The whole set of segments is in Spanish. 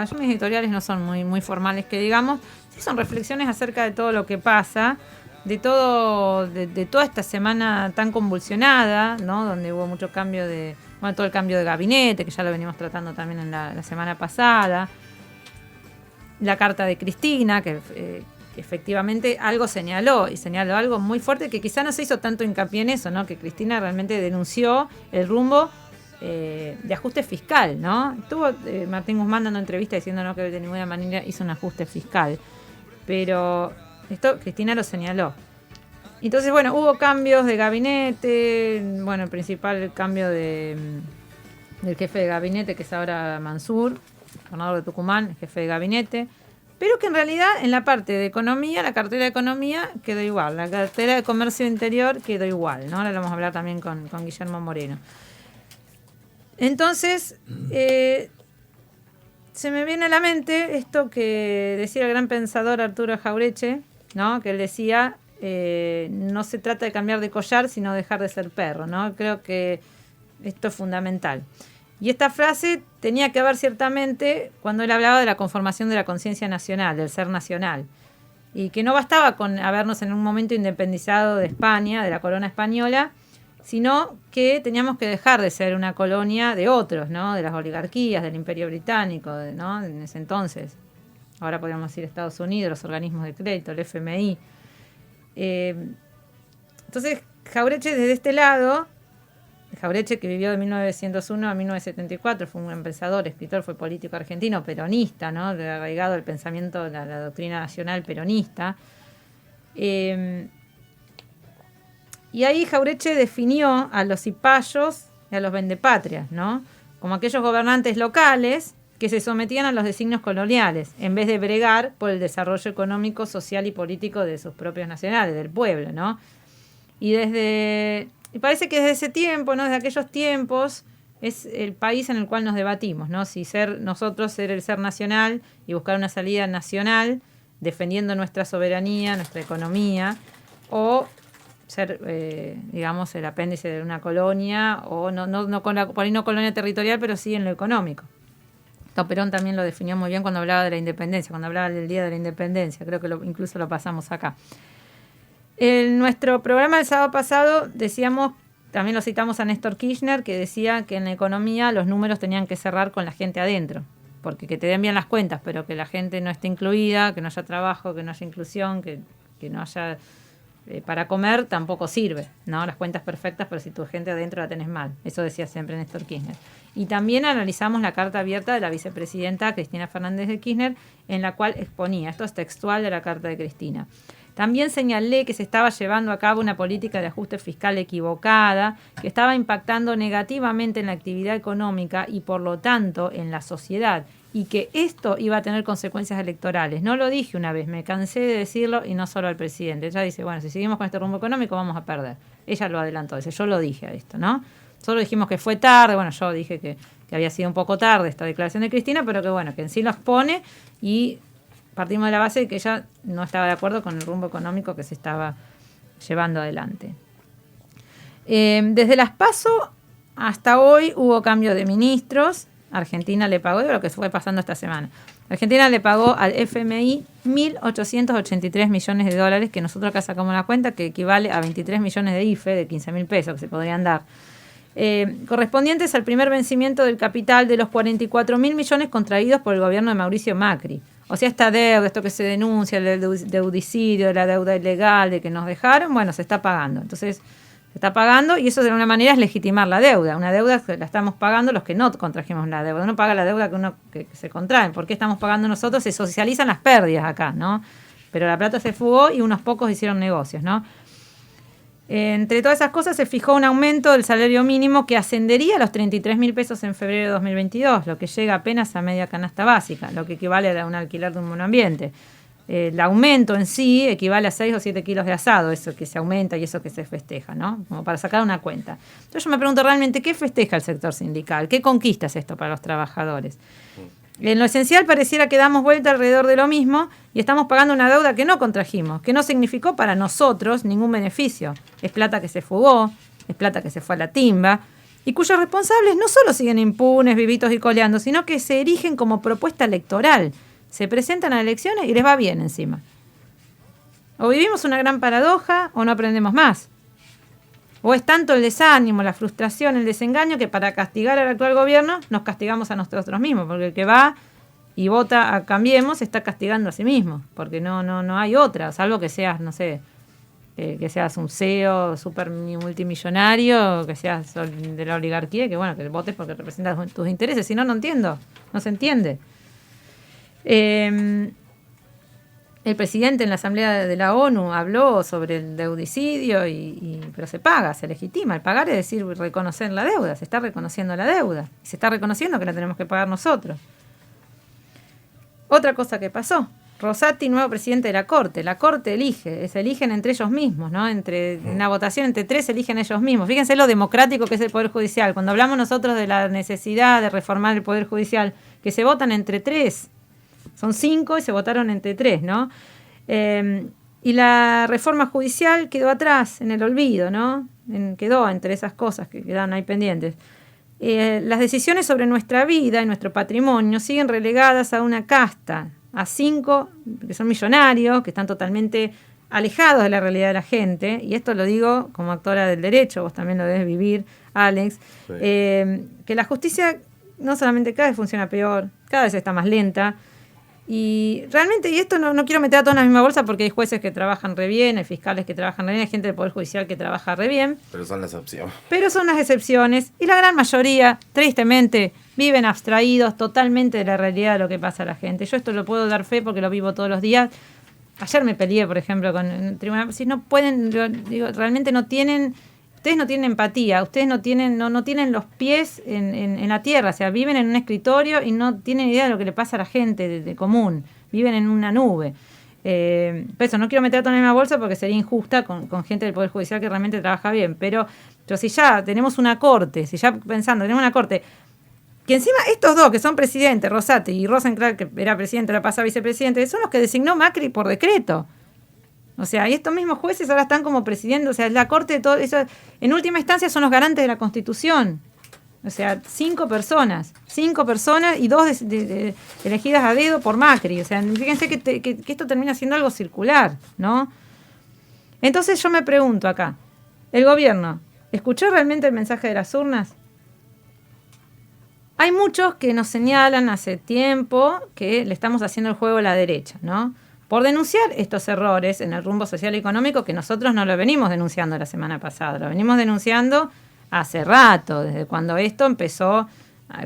yo mis editoriales no son muy formales que digamos, sí son reflexiones acerca de todo lo que pasa, de toda esta semana tan convulsionada, ¿no? Donde hubo mucho cambio todo el cambio de gabinete, que ya lo venimos tratando también en la semana pasada, la carta de Cristina, que efectivamente algo señaló algo muy fuerte, que quizá no se hizo tanto hincapié en eso, ¿no? Que Cristina realmente denunció el rumbo de ajuste fiscal, ¿no? Estuvo Martín Guzmán dando entrevista diciendo, ¿no?, que de ninguna manera hizo un ajuste fiscal, pero esto Cristina lo señaló. Entonces, bueno, hubo cambios de gabinete, bueno, el principal cambio del jefe de gabinete, que es ahora Mansur, gobernador de Tucumán, el jefe de gabinete, pero que en realidad en la parte de economía, la cartera de economía quedó igual, la cartera de comercio interior quedó igual, ¿no? Ahora lo vamos a hablar también con Guillermo Moreno. Entonces, se me viene a la mente esto que decía el gran pensador Arturo Jauretche, ¿no? Que él decía, no se trata de cambiar de collar, sino dejar de ser perro, ¿no? Creo que esto es fundamental. Y esta frase tenía que ver ciertamente cuando él hablaba de la conformación de la conciencia nacional, del ser nacional. Y que no bastaba con habernos en un momento independizado de España, de la corona española, sino que teníamos que dejar de ser una colonia de otros, ¿no? De las oligarquías, del Imperio Británico, ¿no? En ese entonces. Ahora podríamos decir Estados Unidos, los organismos de crédito, el FMI. Entonces, Jauretche desde este lado, Jauretche, que vivió de 1901 a 1974, fue un pensador, escritor, fue político argentino, peronista, ¿no? Arraigado el pensamiento, la doctrina nacional peronista. Y ahí Jauretche definió a los cipayos y a los vendepatrias, ¿no? Como aquellos gobernantes locales que se sometían a los designios coloniales, en vez de bregar por el desarrollo económico, social y político de sus propios nacionales, del pueblo, ¿no? Y parece que desde ese tiempo, ¿no? Desde aquellos tiempos, es el país en el cual nos debatimos, ¿no? Si ser el ser nacional y buscar una salida nacional, defendiendo nuestra soberanía, nuestra economía, o ser, digamos, el apéndice de una colonia, o por ahí no colonia territorial, pero sí en lo económico. Perón también lo definió muy bien cuando hablaba de la independencia, cuando hablaba del Día de la Independencia, creo que incluso lo pasamos acá. En nuestro programa del sábado pasado decíamos, también lo citamos a Néstor Kirchner, que decía que en la economía los números tenían que cerrar con la gente adentro, porque que te den bien las cuentas, pero que la gente no esté incluida, que no haya trabajo, que no haya inclusión, que no haya para comer, tampoco sirve, ¿no? Las cuentas perfectas, pero si tu gente adentro la tenés mal. Eso decía siempre Néstor Kirchner. Y también analizamos la carta abierta de la vicepresidenta Cristina Fernández de Kirchner, en la cual exponía, esto es textual de la carta de Cristina. También señalé que se estaba llevando a cabo una política de ajuste fiscal equivocada, que estaba impactando negativamente en la actividad económica y por lo tanto en la sociedad, y que esto iba a tener consecuencias electorales. No lo dije una vez, me cansé de decirlo, y no solo al presidente. Ella dice, bueno, si seguimos con este rumbo económico vamos a perder. Ella lo adelantó, dice, yo lo dije a esto, ¿no? Solo dijimos que fue tarde, bueno, yo dije que había sido un poco tarde esta declaración de Cristina, pero que bueno, que en sí lo expone, y partimos de la base de que ella no estaba de acuerdo con el rumbo económico que se estaba llevando adelante. Desde las PASO hasta hoy hubo cambio de ministros. Argentina le pagó, de lo que fue pasando esta semana. Argentina le pagó al FMI 1.883 millones de dólares, que nosotros acá sacamos la cuenta, que equivale a 23 millones de IFE, de 15.000 pesos que se podrían dar. Correspondientes al primer vencimiento del capital de los 44.000 millones contraídos por el gobierno de Mauricio Macri. O sea, esta deuda, esto que se denuncia, el deudicidio, la deuda ilegal de que nos dejaron, bueno, se está pagando. Entonces, se está pagando y eso de alguna manera es legitimar la deuda. Una deuda que la estamos pagando los que no contrajimos la deuda. Uno paga la deuda que se contrae. ¿Por qué estamos pagando nosotros? Se socializan las pérdidas acá, ¿no? Pero la plata se fugó y unos pocos hicieron negocios, ¿no? Entre todas esas cosas se fijó un aumento del salario mínimo que ascendería a los 33.000 pesos en febrero de 2022, lo que llega apenas a media canasta básica, lo que equivale a un alquiler de un monoambiente. El aumento en sí equivale a 6 o 7 kilos de asado, eso que se aumenta y eso que se festeja, ¿no? Como para sacar una cuenta. Entonces yo me pregunto realmente, ¿qué festeja el sector sindical? ¿Qué conquista es esto para los trabajadores? En lo esencial pareciera que damos vuelta alrededor de lo mismo y estamos pagando una deuda que no contrajimos, que no significó para nosotros ningún beneficio. Es plata que se fugó, es plata que se fue a la timba, y cuyos responsables no solo siguen impunes, vivitos y coleando, sino que se erigen como propuesta electoral. Se presentan a elecciones y les va bien encima. O vivimos una gran paradoja o no aprendemos más. O es tanto el desánimo, la frustración, el desengaño, que para castigar al actual gobierno nos castigamos a nosotros mismos, porque el que va y vota a Cambiemos se está castigando a sí mismo, porque no hay otra, salvo que seas, no sé, que seas un CEO super multimillonario, que seas de la oligarquía, que bueno, que votes porque representas tus intereses, si no, no entiendo, no se entiende. El presidente en la Asamblea de la ONU habló sobre el deudicidio, pero se paga, se legitima. El pagar es decir, reconocer la deuda, se está reconociendo la deuda, se está reconociendo que la tenemos que pagar nosotros. Otra cosa que pasó, Rosati, nuevo presidente de la Corte elige, se eligen entre ellos mismos, ¿no? Entre una votación entre 3 se eligen ellos mismos. Fíjense lo democrático que es el Poder Judicial. Cuando hablamos nosotros de la necesidad de reformar el Poder Judicial, que se votan entre 3. Son 5 y se votaron entre 3, ¿no? Y la reforma judicial quedó atrás, en el olvido, ¿no? Quedó entre esas cosas que quedan ahí pendientes. Las decisiones sobre nuestra vida y nuestro patrimonio siguen relegadas a una casta, a 5 que son millonarios, que están totalmente alejados de la realidad de la gente, y esto lo digo como actora del derecho, vos también lo debes vivir, Alex, sí. Que la justicia no solamente cada vez funciona peor, cada vez está más lenta. Y realmente, y esto no quiero meter a todos en la misma bolsa porque hay jueces que trabajan re bien, hay fiscales que trabajan re bien, hay gente del Poder Judicial que trabaja re bien. Pero son las excepciones. Pero son las excepciones. Y la gran mayoría, tristemente, viven abstraídos totalmente de la realidad de lo que pasa a la gente. Yo esto lo puedo dar fe porque lo vivo todos los días. Ayer me peleé, por ejemplo, con el tribunal. Si no pueden, digo, realmente no tienen... Ustedes no tienen empatía, ustedes no tienen los pies en la tierra, o sea, viven en un escritorio y no tienen idea de lo que le pasa a la gente de común, viven en una nube. Por eso no quiero meter todo en la misma bolsa porque sería injusta con gente del Poder Judicial que realmente trabaja bien, pero si ya tenemos una corte, tenemos una corte, que encima estos dos que son presidentes, Rosati y Rosenkrantz, que era presidente, la pasada vicepresidente, son los que designó Macri por decreto. O sea, y estos mismos jueces ahora están como presidentes, o sea, la Corte de todo eso, en última instancia son los garantes de la Constitución. O sea, 5 personas y 2 elegidas a dedo por Macri. O sea, fíjense que esto termina siendo algo circular, ¿no? Entonces yo me pregunto acá, ¿el gobierno escuchó realmente el mensaje de las urnas? Hay muchos que nos señalan hace tiempo que le estamos haciendo el juego a la derecha, ¿no? Por denunciar estos errores en el rumbo social y económico que nosotros no lo venimos denunciando la semana pasada, lo venimos denunciando hace rato, desde cuando esto empezó,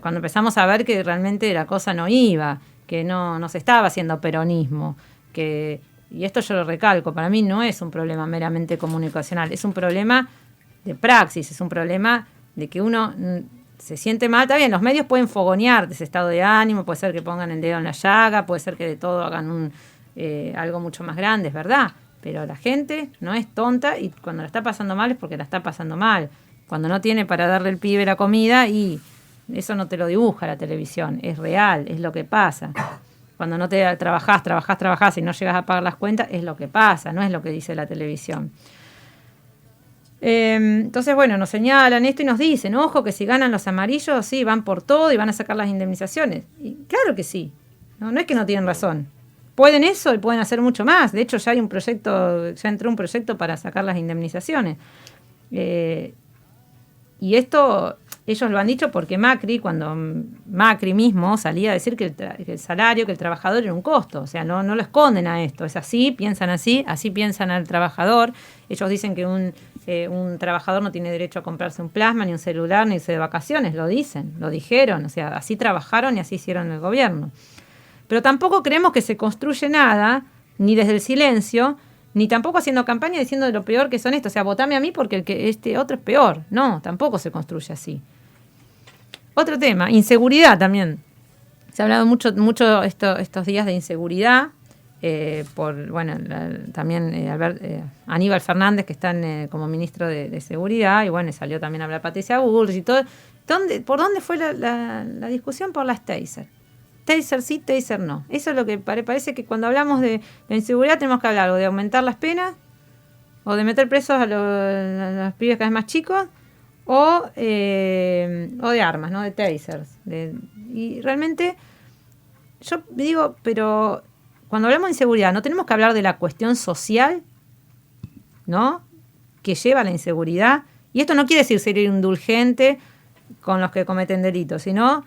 cuando empezamos a ver que realmente la cosa no iba, que no se estaba haciendo peronismo, y esto yo lo recalco, para mí no es un problema meramente comunicacional, es un problema de praxis, es un problema de que uno se siente mal. Está bien, los medios pueden fogonear de ese estado de ánimo, puede ser que pongan el dedo en la llaga, puede ser que de todo hagan algo mucho más grande, es verdad, pero la gente no es tonta y cuando la está pasando mal es porque la está pasando mal. Cuando no tiene para darle al pibe la comida, y eso no te lo dibuja la televisión, es real, es lo que pasa. Cuando no te trabajás y no llegas a pagar las cuentas, es lo que pasa, no es lo que dice la televisión. Entonces, bueno, nos señalan esto y nos dicen, ojo, que si ganan los amarillos, sí, van por todo y van a sacar las indemnizaciones. Y claro que sí, no es que no tienen razón. Pueden eso y pueden hacer mucho más. De hecho, ya entró un proyecto para sacar las indemnizaciones. Y esto ellos lo han dicho porque cuando Macri mismo salía a decir que el salario, que el trabajador era un costo. O sea, no lo esconden a esto. Es así piensan al trabajador. Ellos dicen que un trabajador no tiene derecho a comprarse un plasma, ni un celular, ni irse de vacaciones. Lo dijeron. O sea, así trabajaron y así hicieron el gobierno. Pero tampoco creemos que se construye nada, ni desde el silencio, ni tampoco haciendo campaña diciendo de lo peor que son estos. O sea, votame a mí porque este otro es peor. No, tampoco se construye así. Otro tema, inseguridad también. Se ha hablado mucho estos días de inseguridad. También Aníbal Fernández, que está como ministro de Seguridad, y bueno, salió también a hablar Patricia Bullrich y todo. ¿Por dónde fue la discusión? Por las taser. Taser sí, taser no. Eso es lo que parece que cuando hablamos de inseguridad tenemos que hablar o de aumentar las penas, o de meter presos a los pibes cada vez más chicos, o de armas, ¿no? De tasers. Y realmente yo digo, pero cuando hablamos de inseguridad, ¿no tenemos que hablar de la cuestión social, ¿no? Que lleva a la inseguridad? Y esto no quiere decir ser indulgente con los que cometen delitos, sino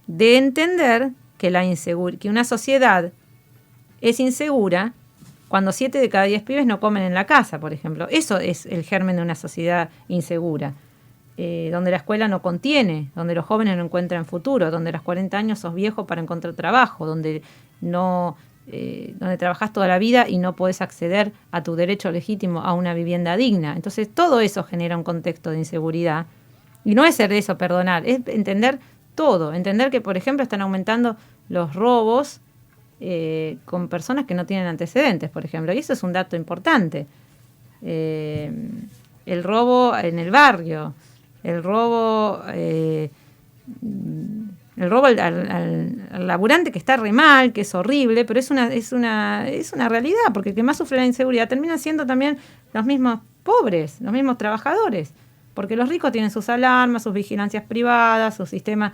de entender que que una sociedad es insegura cuando 7 de cada 10 pibes no comen en la casa, por ejemplo. Eso es el germen de una sociedad insegura. Donde la escuela no contiene, donde los jóvenes no encuentran futuro, donde a los 40 años sos viejo para encontrar trabajo, donde donde trabajás toda la vida y no podés acceder a tu derecho legítimo a una vivienda digna. Entonces todo eso genera un contexto de inseguridad. Y no es ser eso, perdonar, es entender todo. Entender que, por ejemplo, están aumentando los robos con personas que no tienen antecedentes, por ejemplo. Y eso es un dato importante. El robo en el barrio, el robo al laburante que está re mal, que es horrible, pero es una realidad, porque el que más sufre la inseguridad termina siendo también los mismos pobres, los mismos trabajadores, porque los ricos tienen sus alarmas, sus vigilancias privadas, sus sistemas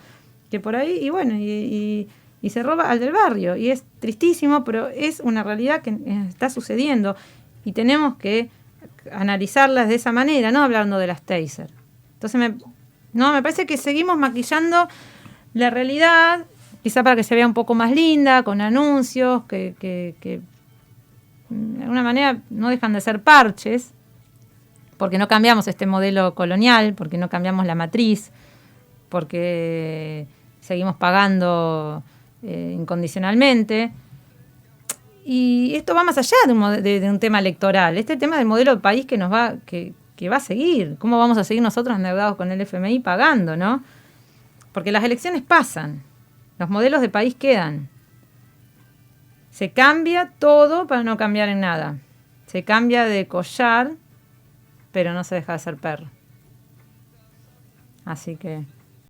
que por ahí, y bueno, y se roba al del barrio, y es tristísimo, pero es una realidad que está sucediendo, y tenemos que analizarlas de esa manera, no hablando de las taser. Entonces me parece que seguimos maquillando la realidad, quizá para que se vea un poco más linda, con anuncios que de alguna manera no dejan de ser parches, porque no cambiamos este modelo colonial, porque no cambiamos la matriz, porque seguimos pagando incondicionalmente. Y esto va más allá de un tema electoral. Este tema del modelo de país que va a seguir. ¿Cómo vamos a seguir nosotros endeudados con el FMI pagando, no? Porque las elecciones pasan. Los modelos de país quedan. Se cambia todo para no cambiar en nada. Se cambia de collar, pero no se deja de ser perro. Así que